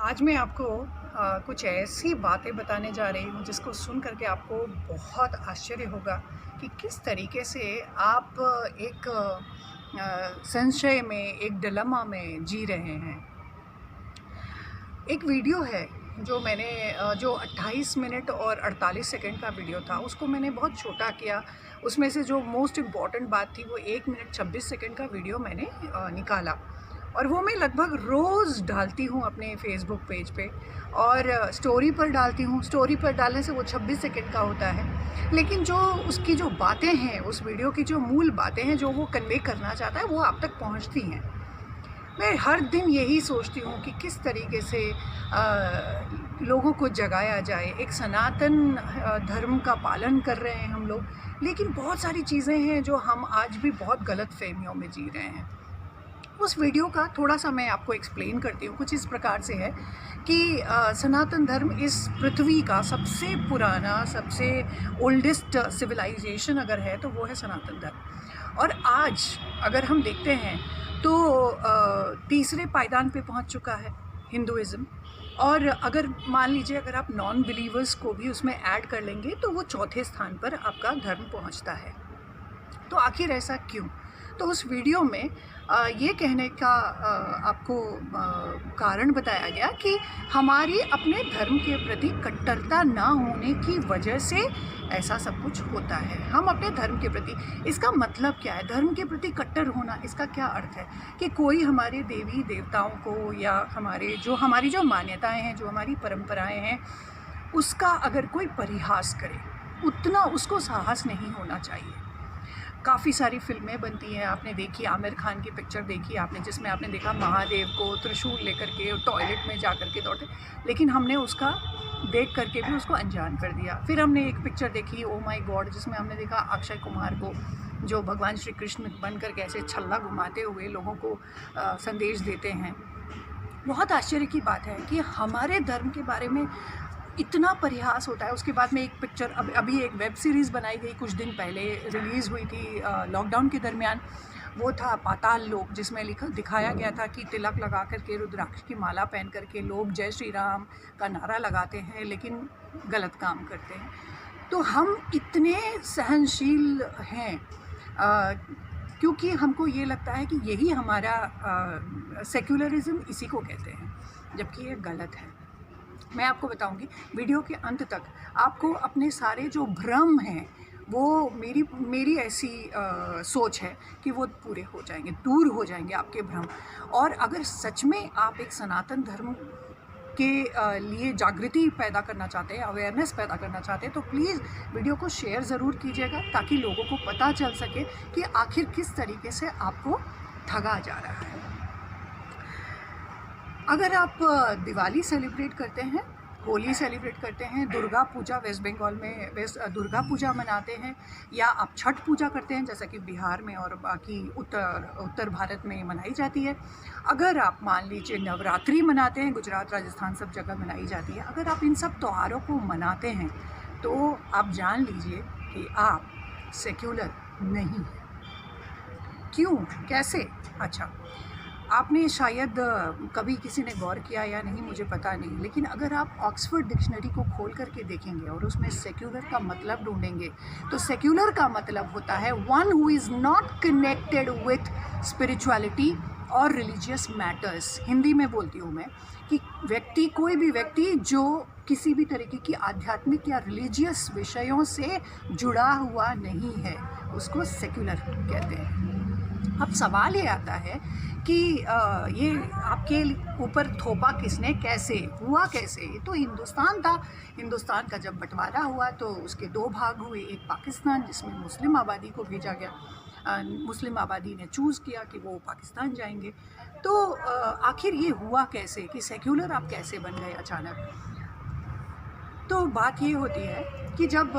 आज मैं आपको कुछ ऐसी बातें बताने जा रही हूँ जिसको सुन करके आपको बहुत आश्चर्य होगा कि किस तरीके से आप एक संशय में, एक डिलेमा में जी रहे हैं। एक वीडियो है जो मैंने जो 28 मिनट और 48 सेकंड का वीडियो था, उसको मैंने बहुत छोटा किया। उसमें से जो मोस्ट इम्पॉर्टेंट बात थी वो 1 मिनट 26 सेकंड का वीडियो मैंने निकाला और वो मैं लगभग रोज़ डालती हूँ अपने फेसबुक पेज पे और स्टोरी पर डालती हूँ। स्टोरी पर डालने से वो 26 सेकंड का होता है, लेकिन जो उसकी जो बातें हैं, उस वीडियो की जो मूल बातें हैं जो वो कन्वे करना चाहता है, वो आप तक पहुँचती हैं। मैं हर दिन यही सोचती हूँ कि किस तरीके से लोगों को जगाया जाए। एक सनातन धर्म का पालन कर रहे हैं हम लोग, लेकिन बहुत सारी चीज़ें हैं जो हम आज भी बहुत गलतफ़हमियों में जी रहे हैं। उस वीडियो का थोड़ा-सा मैं आपको एक्सप्लेन करती हूँ। कुछ इस प्रकार से है कि सनातन धर्म इस पृथ्वी का सबसे पुराना, सबसे ओल्डेस्ट सिविलाइजेशन अगर है तो वो है सनातन धर्म। और आज अगर हम देखते हैं तो तीसरे पायदान पे पहुंच चुका है हिंदुइज़्म। और अगर मान लीजिए अगर आप नॉन बिलीवर्स को भी उसमें ऐड कर लेंगे तो वो चौथे स्थान पर आपका धर्म पहुंचता है। तो आखिर ऐसा क्यों? तो उस वीडियो में ये कहने का आपको कारण बताया गया कि हमारी अपने धर्म के प्रति कट्टरता ना होने की वजह से ऐसा सब कुछ होता है। हम अपने धर्म के प्रति, इसका मतलब क्या है? धर्म के प्रति कट्टर होना, इसका क्या अर्थ है? कि कोई हमारे देवी देवताओं को या हमारी जो मान्यताएं हैं, जो हमारी परंपराएं हैं, उसका अगर कोई परिहास करे, उतना उसको साहस नहीं होना चाहिए। काफ़ी सारी फ़िल्में बनती हैं, आपने देखी, आमिर खान की पिक्चर देखी आपने, जिसमें आपने देखा महादेव को त्रिशूल लेकर के टॉयलेट में जा कर के दौड़ते, लेकिन हमने उसका देख करके भी उसको अनजान कर दिया। फिर हमने एक पिक्चर देखी ओ माय गॉड, जिसमें हमने देखा अक्षय कुमार को, जो भगवान श्री कृष्ण बन कर के ऐसे छल्ला घुमाते हुए लोगों को संदेश देते हैं। बहुत आश्चर्य की बात है कि हमारे धर्म के बारे में इतना परिहास होता है। उसके बाद में एक पिक्चर अभी एक वेब सीरीज़ बनाई गई, कुछ दिन पहले रिलीज़ हुई थी लॉकडाउन के दरमियान। वो था पाताल लोक, जिसमें दिखाया गया था कि तिलक लगा कर के, रुद्राक्ष की माला पहन कर के लोग जय श्री राम का नारा लगाते हैं, लेकिन गलत काम करते हैं। तो हम इतने सहनशील हैं क्योंकि हमको ये लगता है कि यही हमारा सेक्युलरिज़म इसी को कहते हैं, जबकि ये गलत है। मैं आपको बताऊंगी वीडियो के अंत तक। आपको अपने सारे जो भ्रम हैं, वो मेरी ऐसी सोच है कि वो पूरे हो जाएंगे, दूर हो जाएंगे आपके भ्रम। और अगर सच में आप एक सनातन धर्म के लिए जागृति पैदा करना चाहते हैं, अवेयरनेस पैदा करना चाहते हैं, तो प्लीज़ वीडियो को शेयर ज़रूर कीजिएगा, ताकि लोगों को पता चल सके कि आखिर किस तरीके से आपको ठगा जा रहा है। अगर आप दिवाली सेलिब्रेट करते हैं, होली सेलिब्रेट करते हैं, दुर्गा पूजा वेस्ट बंगाल में दुर्गा पूजा मनाते हैं, या आप छठ पूजा करते हैं जैसा कि बिहार में और बाकी उत्तर भारत में मनाई जाती है, अगर आप मान लीजिए नवरात्रि मनाते हैं, गुजरात राजस्थान सब जगह मनाई जाती है, अगर आप इन सब त्योहारों को मनाते हैं तो आप जान लीजिए कि आप सेक्युलर नहीं हैं। क्यों? कैसे? अच्छा, आपने शायद कभी किसी ने गौर किया या नहीं, मुझे पता नहीं, लेकिन अगर आप ऑक्सफोर्ड डिक्शनरी को खोल करके देखेंगे और उसमें सेक्युलर का मतलब ढूंढेंगे, तो सेक्युलर का मतलब होता है one who is not connected with spirituality और रिलीजियस मैटर्स। हिंदी में बोलती हूँ मैं कि कोई भी व्यक्ति जो किसी भी तरीके की आध्यात्मिक या रिलीजियस विषयों से जुड़ा हुआ नहीं है, उसको सेक्युलर कहते हैं। अब सवाल ये आता है कि ये आपके ऊपर थोपा किसने, कैसे हुआ, कैसे? तो हिंदुस्तान था, हिंदुस्तान का जब बंटवारा हुआ तो उसके दो भाग हुए, एक पाकिस्तान जिसमें मुस्लिम आबादी को भेजा गया, मुस्लिम आबादी ने चूज़ किया कि वो पाकिस्तान जाएंगे। तो आखिर ये हुआ कैसे कि सेक्युलर आप कैसे बन गए अचानक? तो बात ये होती है कि जब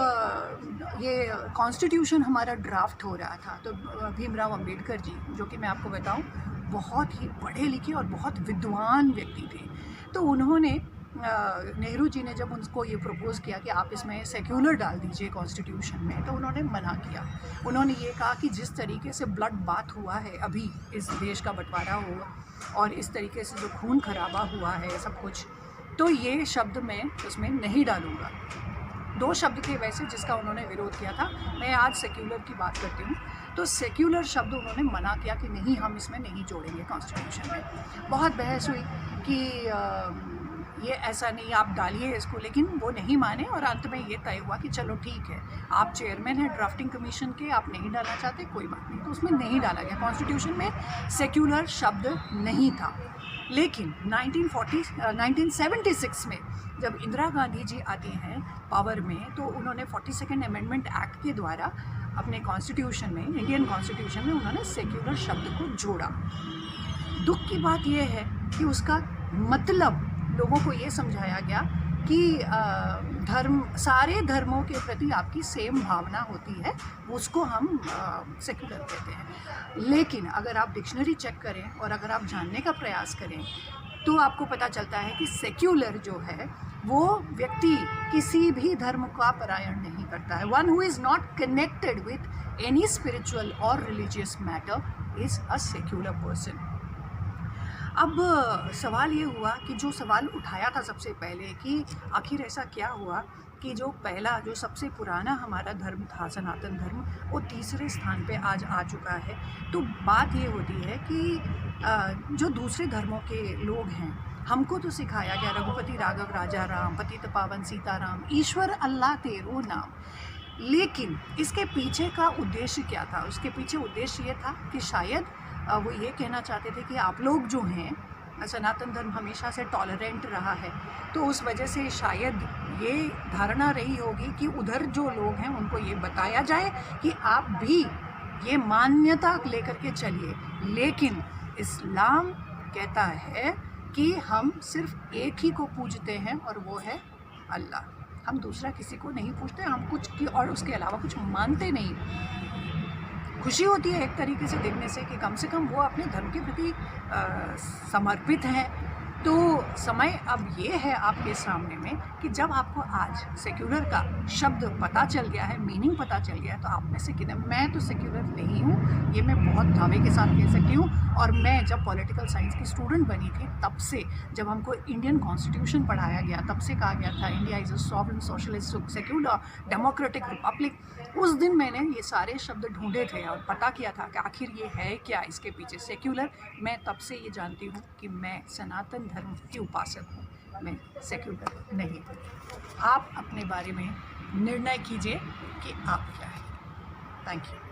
ये कॉन्स्टिट्यूशन हमारा ड्राफ्ट हो रहा था, तो भीमराव अंबेडकर जी, जो कि मैं आपको बताऊं बहुत ही पढ़े लिखे और बहुत विद्वान व्यक्ति थे, तो उन्होंने नेहरू जी ने जब उनको ये प्रपोज़ किया कि आप इसमें सेक्युलर डाल दीजिए कॉन्स्टिट्यूशन में, तो उन्होंने मना किया। उन्होंने ये कहा कि जिस तरीके से ब्लड बाथ हुआ है अभी, इस देश का बंटवारा हुआ और इस तरीके से जो खून खराबा हुआ है सब कुछ, तो ये शब्द मैं उसमें नहीं डालूँगा। 2 शब्द थे वैसे जिसका उन्होंने विरोध किया था। मैं आज सेक्युलर की बात करती हूँ। तो सेक्युलर शब्द उन्होंने मना किया कि नहीं, हम इसमें नहीं जोड़ेंगे कॉन्स्टिट्यूशन में। बहुत बहस हुई कि ये ऐसा नहीं, आप डालिए इसको, लेकिन वो नहीं माने और अंत में ये तय हुआ कि चलो ठीक है, आप चेयरमैन हैं ड्राफ्टिंग कमीशन के, आप नहीं डालना चाहते, कोई बात नहीं। तो उसमें नहीं डाला गया, कॉन्स्टिट्यूशन में सेक्युलर शब्द नहीं था। लेकिन 1976 में जब इंदिरा गांधी जी आती हैं पावर में, तो उन्होंने 42nd अमेंडमेंट एक्ट के द्वारा अपने कॉन्स्टिट्यूशन में, इंडियन कॉन्स्टिट्यूशन में उन्होंने सेक्युलर शब्द को जोड़ा। दुख की बात यह है कि उसका मतलब लोगों को ये समझाया गया कि धर्म, सारे धर्मों के प्रति आपकी सेम भावना होती है, उसको हम सेक्युलर कहते हैं। लेकिन अगर आप डिक्शनरी चेक करें और अगर आप जानने का प्रयास करें तो आपको पता चलता है कि सेक्युलर जो है वो व्यक्ति किसी भी धर्म का परायण नहीं करता है। One who is not connected with any spiritual और religious matter is a secular person. अब सवाल ये हुआ कि जो सवाल उठाया था सबसे पहले कि आखिर ऐसा क्या हुआ कि जो पहला, जो सबसे पुराना हमारा धर्म था, सनातन धर्म, वो तीसरे स्थान पे आज आ चुका है। तो बात ये होती है कि जो दूसरे धर्मों के लोग हैं, हमको तो सिखाया गया रघुपति राघव राजा राम, पतित पावन सीताराम, ईश्वर अल्लाह तेरो नाम। लेकिन इसके पीछे का उद्देश्य क्या था? उसके पीछे उद्देश्य ये था कि शायद वो ये कहना चाहते थे कि आप लोग जो हैं, सनातन धर्म हमेशा से टॉलरेंट रहा है, तो उस वजह से शायद ये धारणा रही होगी कि उधर जो लोग हैं उनको ये बताया जाए कि आप भी ये मान्यता लेकर के चलिए। लेकिन इस्लाम कहता है कि हम सिर्फ एक ही को पूजते हैं और वो है अल्लाह। हम दूसरा किसी को नहीं पूजते, हम कुछ की और उसके अलावा कुछ मानते नहीं। खुशी होती है एक तरीके से देखने से कि कम से कम वो अपने धर्म के प्रति समर्पित हैं। तो समय अब ये है आपके सामने में कि जब आपको आज सेक्युलर का शब्द पता चल गया है, मीनिंग पता चल गया है, तो आप में से कितने, मैं तो सेक्युलर नहीं हूँ, ये मैं बहुत दावे के साथ कह सकती हूँ। और मैं जब पॉलिटिकल साइंस की स्टूडेंट बनी थी, तब से जब हमको इंडियन कॉन्स्टिट्यूशन पढ़ाया गया, तब से कहा गया था India is a sovereign socialist secular democratic Republic, उस दिन मैंने ये सारे शब्द ढूंढे थे और पता किया था कि आखिर ये है क्या इसके पीछे सेक्युलर। मैं तब से ये जानती हूँ कि मैं सनातन धर्म की उपासक हूँ, मैं सेक्युलर नहीं हूँ। आप अपने बारे में निर्णय कीजिए कि आप क्या है। Thank you.